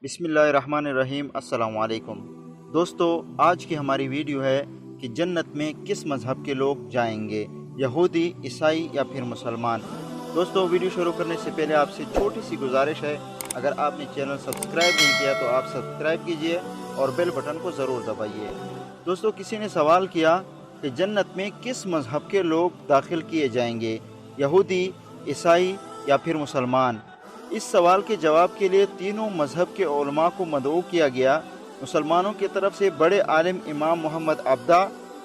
बिस्मिल्लाहिर्रहमानिर्रहीम। अस्सलाम वालेकुम दोस्तों, आज की हमारी वीडियो है कि जन्नत में किस मज़हब के लोग जाएंगे, यहूदी, ईसाई या फिर मुसलमान। दोस्तों, वीडियो शुरू करने से पहले आपसे छोटी सी गुजारिश है, अगर आपने चैनल सब्सक्राइब नहीं किया तो आप सब्सक्राइब कीजिए और बेल बटन को ज़रूर दबाइए। दोस्तों, किसी ने सवाल किया कि जन्नत में किस मज़हब के लोग दाखिल किए जाएंगे, यहूदी, ईसाई या फिर मुसलमान। इस सवाल के जवाब के लिए तीनों मज़हब के उलमा को मदऊ किया गया। मुसलमानों की तरफ से बड़े आलिम इमाम मोहम्मद अब्दा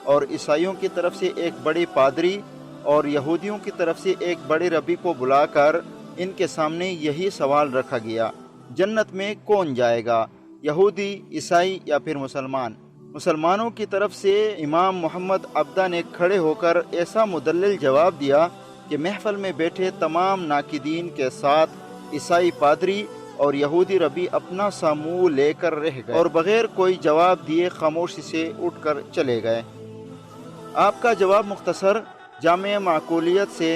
और ईसाइयों की तरफ से एक बड़े पादरी और यहूदियों की तरफ से एक बड़े रबी को बुलाकर इनके सामने यही सवाल रखा गया, जन्नत में कौन जाएगा, यहूदी, ईसाई या फिर मुसलमान। मुसलमानों की तरफ से इमाम मोहम्मद अब्दा ने खड़े होकर ऐसा मुदल्लिल जवाब दिया कि महफिल में बैठे तमाम नाकिदीन के साथ ईसाई पादरी और यहूदी रबी अपना सा मुंह लेकर रह गए और बगैर कोई जवाब दिए खामोशी से उठकर चले गए। आपका जवाब मुख्तसर, जामे माकूलियत से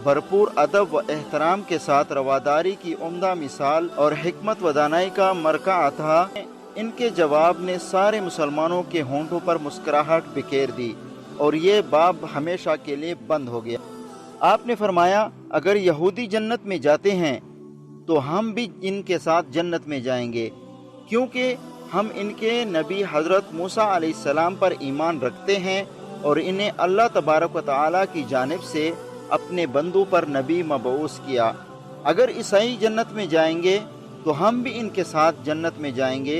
भरपूर अदब व एहतराम के साथ रवादारी की उम्दा मिसाल और हिकमत व दानाई का मरका था। इनके जवाब ने सारे मुसलमानों के होंठों पर मुस्कुराहट बिखेर दी और ये बाब हमेशा के लिए बंद हो गया। आपने फरमाया, अगर यहूदी जन्नत में जाते हैं तो हम भी इनके साथ जन्नत में जाएंगे, क्योंकि हम इनके नबी हज़रत मूसा अलैहिस्सलाम पर ईमान रखते हैं और इन्हें अल्लाह तबारक व तआला की जानिब से अपने बंदों पर नबी मबऊस किया। अगर ईसाई जन्नत में जाएंगे तो हम भी इनके साथ जन्नत में जाएंगे,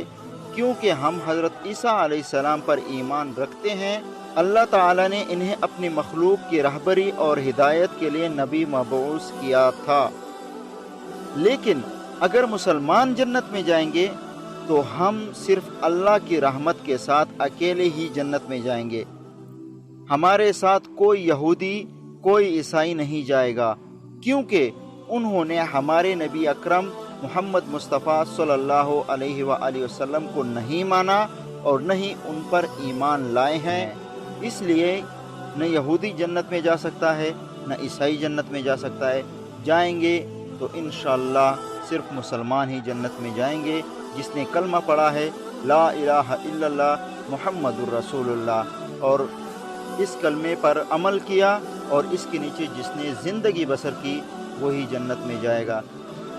क्योंकि हम हज़रत ईसा अलैहिस्सलाम पर ईमान रखते हैं। अल्लाह ताला ने इन्हें अपनी मखलूक की रहबरी और हिदायत के लिए नबी मबऊस किया था। लेकिन अगर मुसलमान जन्नत में जाएंगे तो हम सिर्फ अल्लाह की रहमत के साथ अकेले ही जन्नत में जाएंगे। हमारे साथ कोई यहूदी, कोई ईसाई नहीं जाएगा, क्योंकि उन्होंने हमारे नबी अकरम मोहम्मद मुस्तफ़ा सल्लल्लाहु अलैहि वसल्लम को नहीं माना और न ही उन पर ईमान लाए हैं। इसलिए न यहूदी जन्नत में जा सकता है, न ईसाई जन्नत में जा सकता है। जाएंगे तो इंशाअल्लाह सिर्फ मुसलमान ही जन्नत में जाएंगे, जिसने कलमा पढ़ा है ला इलाहा इल्लल्लाह मुहम्मदुर रसूलुल्लाह और इस कलमे पर अमल किया और इसके नीचे जिसने ज़िंदगी बसर की वही जन्नत में जाएगा।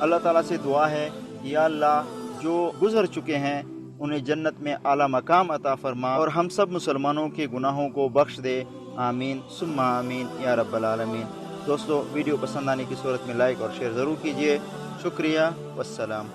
अल्लाह ताला से दुआ है, या अल्लाह, जो गुज़र चुके हैं उन्हें जन्नत में आला मकाम अता फरमा और हम सब मुसलमानों के गुनाहों को बख्श दे। आमीन सुम्मा आमीन या रब्बल आलमीन। दोस्तों, वीडियो पसंद आने की सूरत में लाइक और शेयर ज़रूर कीजिए। शुक्रिया, वस्सलाम।